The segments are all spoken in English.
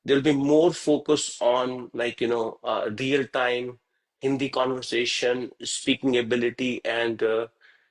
there'll be more focus on like, real time Hindi conversation, speaking ability, and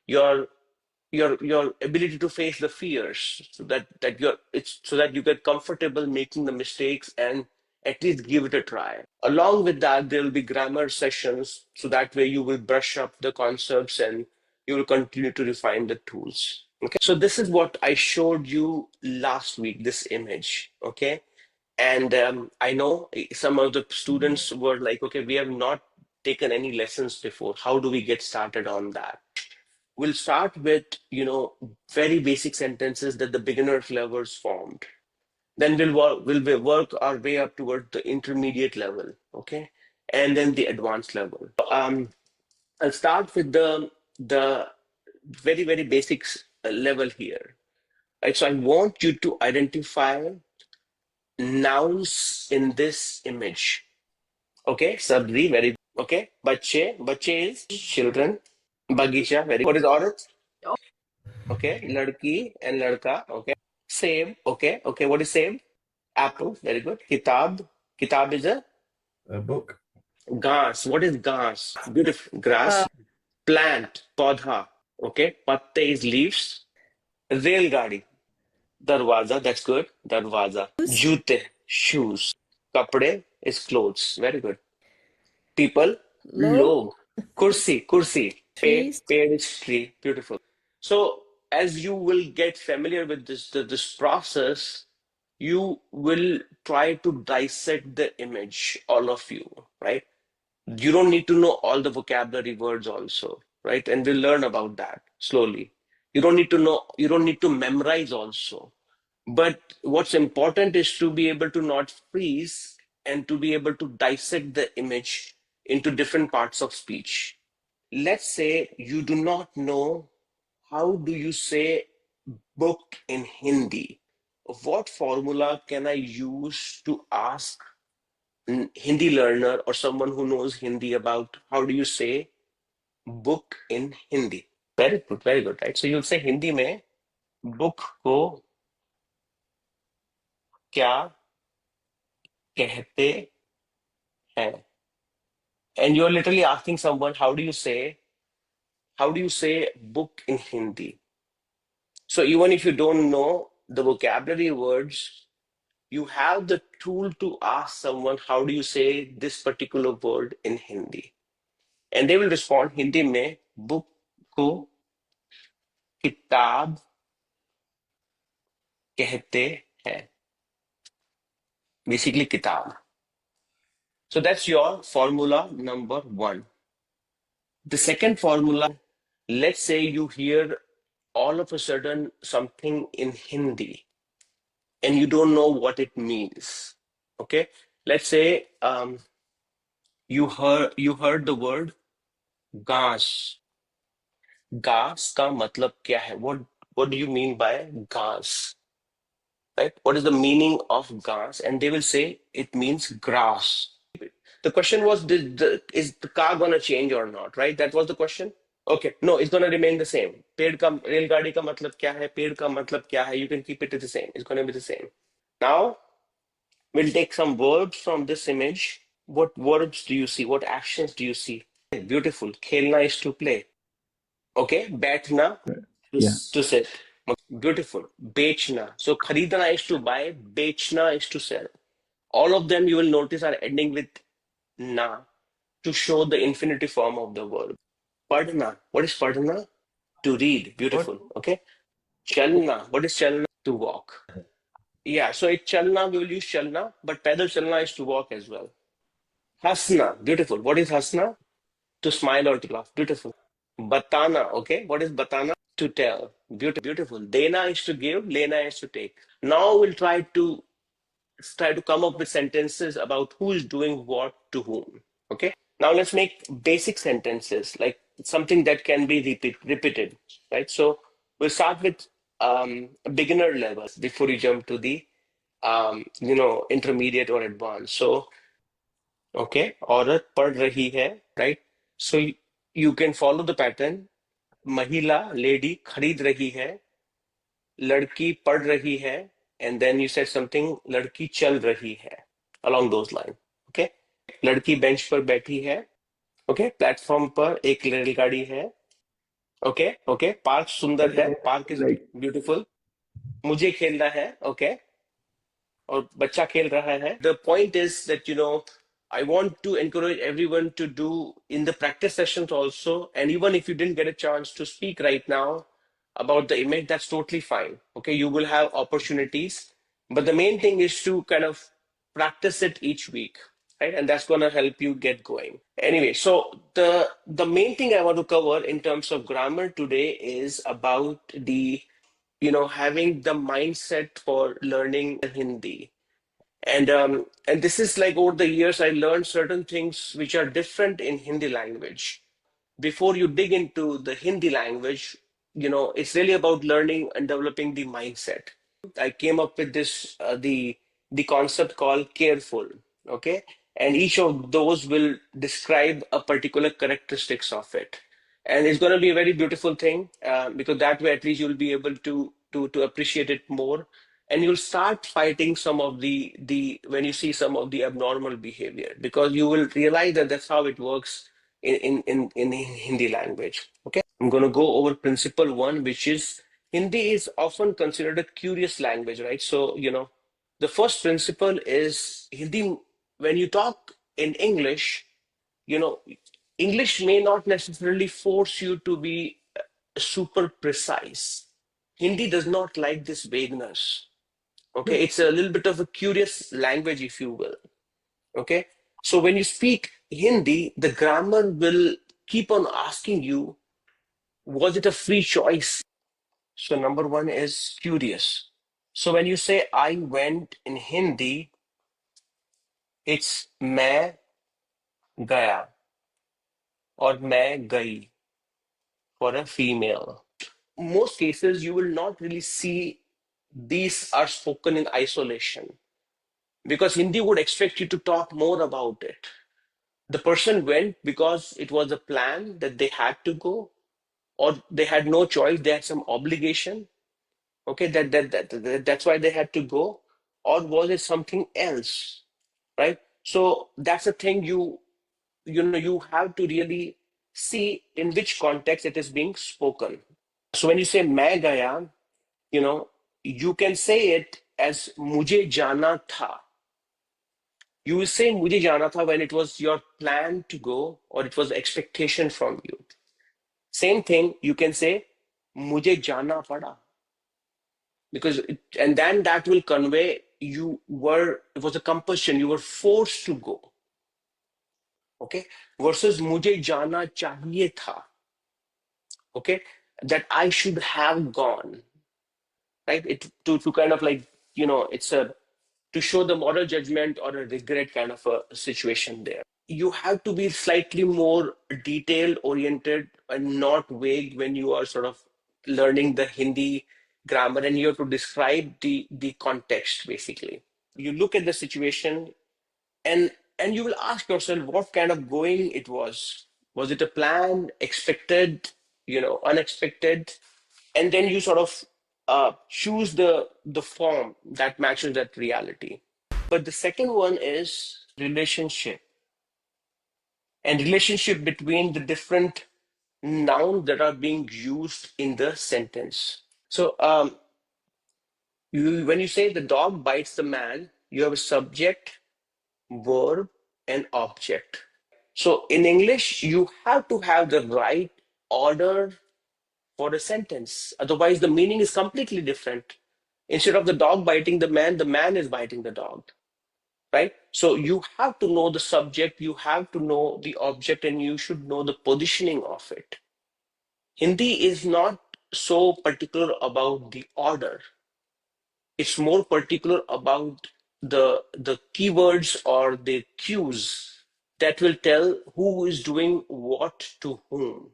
your your ability to face the fears, so that you're it's so that you get comfortable making the mistakes and at least give it a try. Along with that, there will be grammar sessions, so that way you will brush up the concepts and you will continue to refine the tools. Okay, so this is what I showed you last week, this image. Okay, and I know some of the students were like, okay, we have not taken any lessons before. How do we get started on that? We'll start with, very basic sentences that the beginner levels formed. Then we'll work our way up toward the intermediate level, okay, and then the advanced level. I'll start with the very very basics level here, right? So I want you to identify nouns in this image. Okay, sabri, very okay. Bache is children. Bagicha, very. What is aurat? Okay, ladki and ladka. Okay, same. Okay, okay. What is same? Apple, very good. Kitab is A book. Ghas. What is ghas? Beautiful. Grass. Plant, podha. Okay. Patte is leaves. Railgadi. Darwaza. That's good. Darwaza. Jute. Shoes. Kapde is clothes. Very good. People. Log. Kursi. Kursi. Paid. Paid is tree. Beautiful. So as you will get familiar with this process, you will try to dissect the image, all of you, right? You don't need to know all the vocabulary words also, right? And we'll learn about that slowly. You don't need to memorize also. But what's important is to be able to not freeze and to be able to dissect the image into different parts of speech. Let's say you do not know how do you say book in Hindi. What formula can I use to ask Hindi learner or someone who knows Hindi about how do you say book in Hindi? Very good, right? So you'll say Hindi में book को क्या कहते हैं? And you're literally asking someone how do you say book in Hindi? So even if you don't know the vocabulary words, you have the tool to ask someone how do you say this particular word in Hindi, and they will respond Hindi में book को किताब कहते हैं. Basically kitab. So that's your formula number one. The second formula, let's say you hear all of a sudden something in Hindi and you don't know what it means. Okay, let's say you heard the word घास. घास का मतलब क्या है? What do you mean by घास? Right? What is the meaning of घास? And they will say it means grass. The question was, is the car gonna change or not? Right? That was the question. Okay, no, it's gonna remain the same. पेड़ का रेलगाड़ी का मतलब क्या है? पेड़ का मतलब क्या है? You can keep it the same. It's gonna be the same. Now we'll take some verbs from this image. What verbs do you see? What actions do you see? Beautiful. खेलना is to play. Okay, बैठना Yeah. to sit. Beautiful. बेचना. So खरीदना is to buy. बेचना is to sell. All of them you will notice are ending with na to show the infinitive form of the verb. पढ़ना. What is पढ़ना? To read. Beautiful. Okay. चलना. What is चलना? To walk. Yeah. So it's चलना, we will use चलना, but पैदल चलना is to walk as well. हंसना. Beautiful. What is हंसना? To smile or to laugh. Beautiful. Batana. Okay. What is batana? To tell. Beautiful. Dena is to give. Lena is to take. Now we'll try to come up with sentences about who is doing what to whom. Okay. Now let's make basic sentences, like something that can be repeated, right? So we'll start with beginner levels before you jump to the intermediate or advanced. So okay, औरत पढ़ रही है, right? So you can follow the pattern. महिला, lady, खरीद रही है. लड़की पढ़ रही है. and then you said something, लड़की चल रही है, along those lines. Okay, लड़की bench पर बैठी है. Okay, platform पर एक रेलगाड़ी है. Okay, okay, park सुंदर है, park is Right. beautiful. मुझे खेलना है. Okay, और बच्चा खेल रहा है. The point is that, I want to encourage everyone to do in the practice sessions also, and even if you didn't get a chance to speak right now about the image, that's totally fine. Okay, you will have opportunities, but the main thing is to kind of practice it each week, right? And that's going to help you get going. Anyway, so the main thing I want to cover in terms of grammar today is about the having the mindset for learning Hindi. And this is like over the years I learned certain things which are different in Hindi language. Before you dig into the Hindi language, it's really about learning and developing the mindset. I came up with this the concept called careful. Okay, and each of those will describe a particular characteristics of it, and it's going to be a very beautiful thing, because that way at least you'll be able to appreciate it more, and you'll start fighting some of the when you see some of the abnormal behavior, because you will realize that that's how it works in Hindi language. Okay, I'm going to go over principle one, which is Hindi is often considered a curious language, right? So, the first principle is Hindi. When you talk in English, you know, English may not necessarily force you to be super precise. Hindi does not like this vagueness. Okay, it's a little bit of a curious language, if you will. Okay, so when you speak Hindi, the grammar will keep on asking you, was it a free choice? So number one is curious. So when you say I went in Hindi, it's मैं गया or मैं गई for a female. Most cases you will not really see these are spoken in isolation, because Hindi would expect you to talk more about it. The person went because it was a plan that they had to go, or they had no choice, they had some obligation. Okay, that's why they had to go, or was it something else, right? So that's the thing, you have to really see in which context it is being spoken. So when you say मैं गया, you can say it as मुझे जाना था. You will say मुझे जाना था when it was your plan to go, or it was expectation from you. Same thing, you can say मुझे जाना पड़ा, and then that will convey it was a compulsion, you were forced to go. Okay, versus मुझे जाना चाहिए था. Okay, that I should have gone, right? To kind of like, it's a to show the moral judgment or a regret kind of a situation there. You have to be slightly more detailed oriented and not vague when you are sort of learning the Hindi grammar, and you have to describe the context basically. You look at the situation, and you will ask yourself what kind of going it was. Was it a plan, expected, unexpected? And then you sort of choose the form that matches that reality. But the second one is relationship, and relationship between the different nouns that are being used in the sentence. So when you say the dog bites the man, you have a subject, verb, and object. So in English, you have to have the right order for a sentence. Otherwise, the meaning is completely different. Instead of the dog biting the man is biting the dog, right? So you have to know the subject, you have to know the object, and you should know the positioning of it. Hindi is not so particular about the order. It's more particular about the keywords or the cues that will tell who is doing what to whom.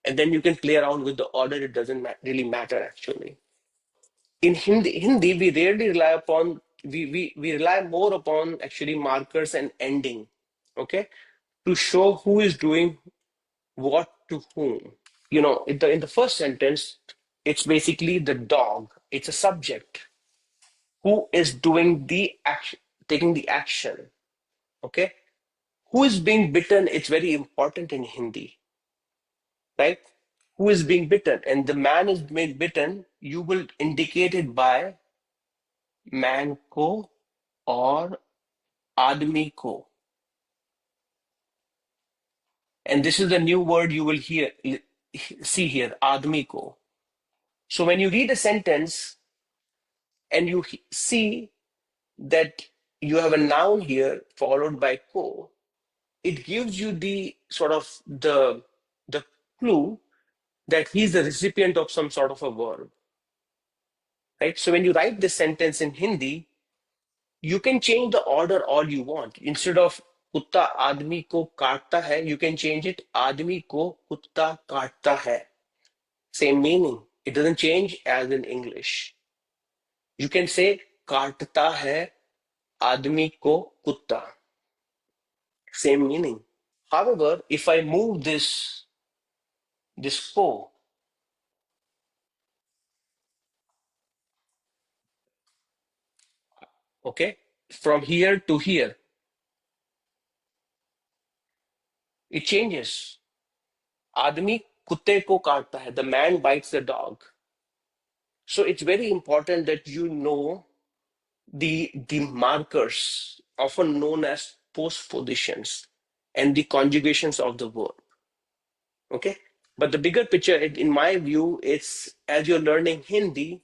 And then you can play around with the order. It doesn't really matter actually. In Hindi, we rarely rely upon, we rely more upon actually markers and ending, okay, to show who is doing what to whom. In the first sentence, it's basically the dog. It's a subject. who is doing the action, taking the action. Okay, who is being bitten? It's very important in Hindi, right? Who is being bitten, and the man is being bitten. You will indicate it by man ko or आदमी को. And this is the new word you will see here, आदमी को. So when you read a sentence and you see that you have a noun here followed by ko, it gives you the sort of the clue that he's the recipient of some sort of a verb, right? So when you write this sentence in Hindi, you can change the order all you want. Instead of कुत्ता आदमी को काटता है, you can change it आदमी को कुत्ता काटता है. Same meaning. It doesn't change as in English. You can say काटता है आदमी को कुत्ता. Same meaning. However, if I move this ko, okay, from here to here, it changes. आदमी कुत्ते को काटता है. The man bites the dog. So it's very important that you know the markers, often known as postpositions, and the conjugations of the verb. Okay, but the bigger picture, in my view, it's as you're learning Hindi,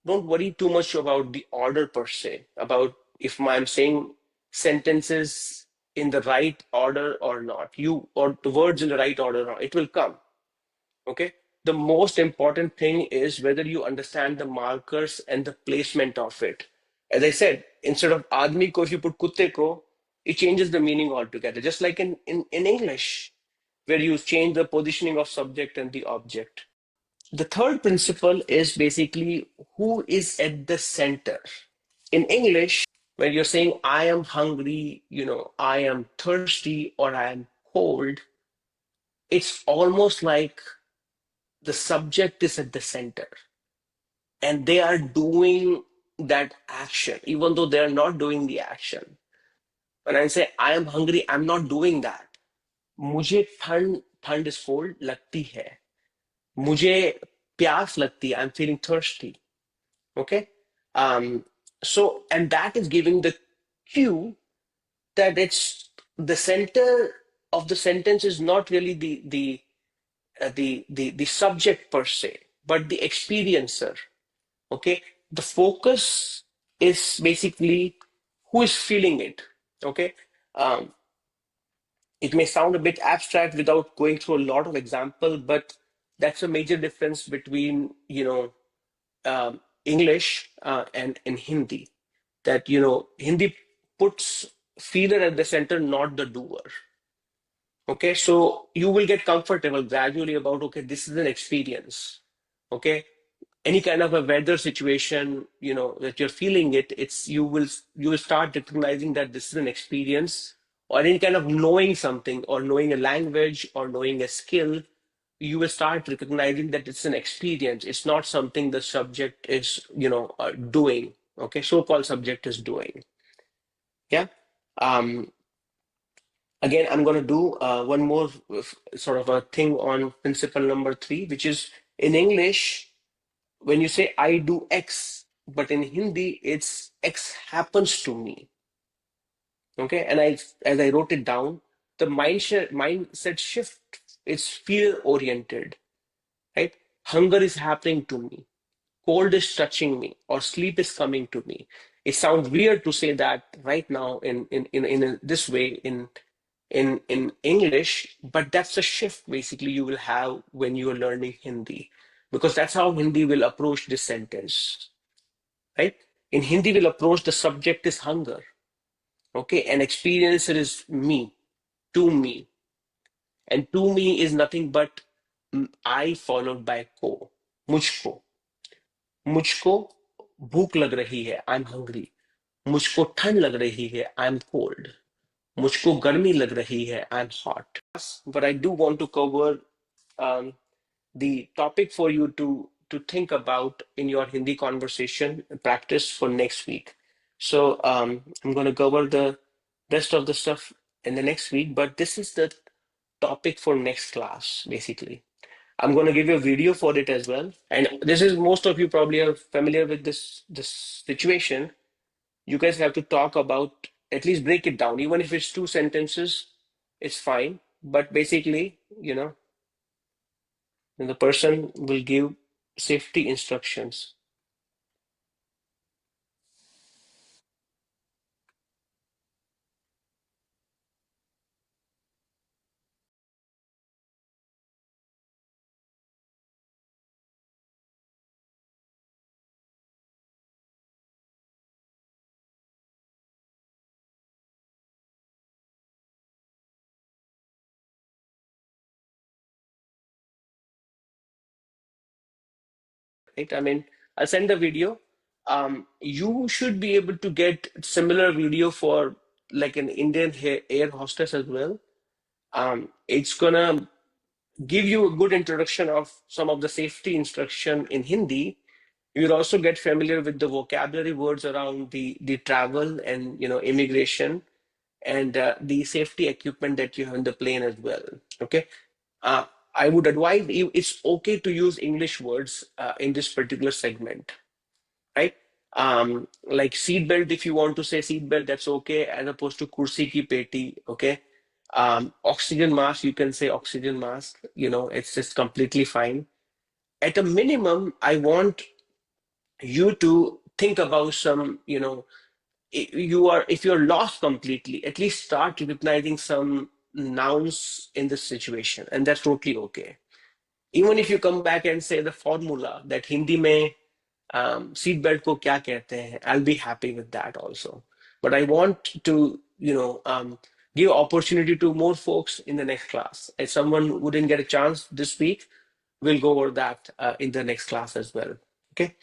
don't worry too much about the order per se, about if I'm saying sentences in the right order or not, or the words in the right order or not, it will come. Okay, the most important thing is whether you understand the markers and the placement of it. As I said, instead of आदमी को, if you put कुत्ते को, it changes the meaning altogether. Just like in English, where you change the positioning of subject and the object. The third principle is basically who is at the center. In English, when you're saying I am hungry, I am thirsty, or I am cold, it's almost like the subject is at the center and they are doing that action, even though they're not doing the action. When I say I am hungry, I'm not doing that. मुझे ठंड is cold लगती है. मुझे प्यास लगती है. I'm feeling thirsty. Okay. So, and that is giving the cue that it's the center of the sentence is not really the subject per se, but the experiencer. Okay, the focus is basically who is feeling it. Okay, um, it may sound a bit abstract without going through a lot of example, but that's a major difference between English and Hindi. That Hindi puts feeler at the center, not the doer. Okay, so you will get comfortable gradually about, okay, this is an experience. Okay, any kind of a weather situation, that you're feeling it's you will start recognizing that this is an experience, or any kind of knowing something, or knowing a language, or knowing a skill, you will start recognizing that it's an experience. It's not something the subject is, doing. Okay, so-called subject is doing. Yeah. Um, Again, I'm going to do one more sort of a thing on principle number 3, which is in English, when you say I do X, but in Hindi, it's X happens to me. Okay, and as I wrote it down, the mindset shift is fear oriented, right? Hunger is happening to me, cold is touching me, or sleep is coming to me. It sounds weird to say that right now in this way in English, but that's a shift basically you will have when you are learning Hindi, because that's how Hindi will approach this sentence, right? In Hindi, will approach the subject is hunger, okay, and experiencer is me, to me, and to me is nothing but I followed by को, मुझको. मुझको भूख लग रही है, I am hungry. मुझको ठंड लग रही है, आई एम कोल्ड. मुझको गर्मी लग रही है, I am hot. But I do want to cover um, the topic for you to to think about in your Hindi conversation practice for next week. So I'm going to cover the rest of the stuff in the next week, but this is the topic for next class, basically. I'm going to give you a video for it as well. And this is most of you probably are familiar with this situation. You guys have to talk about, at least break it down, even if it's two sentences, it's fine. But basically, the person will give safety instructions. Right? I mean, I'll send the video. You should be able to get similar video for like an Indian air hostess as well. It's gonna give you a good introduction of some of the safety instruction in Hindi. You'll also get familiar with the vocabulary words around the travel and immigration and the safety equipment that you have in the plane as well. Okay. Uh, I would advise you, it's okay to use English words in this particular segment, right? Like seatbelt, if you want to say seatbelt, that's okay, as opposed to kursi ki peti, okay? Oxygen mask, you can say oxygen mask, it's just completely fine. At a minimum, I want you to think about some, if you're lost completely, at least start recognizing some nouns in this situation, and that's totally okay. Even if you come back and say the formula that Hindi में seat belt को क्या कहते हैं, I'll be happy with that also. But I want to, give opportunity to more folks in the next class. If someone who didn't get a chance this week, we'll go over that in the next class as well. Okay.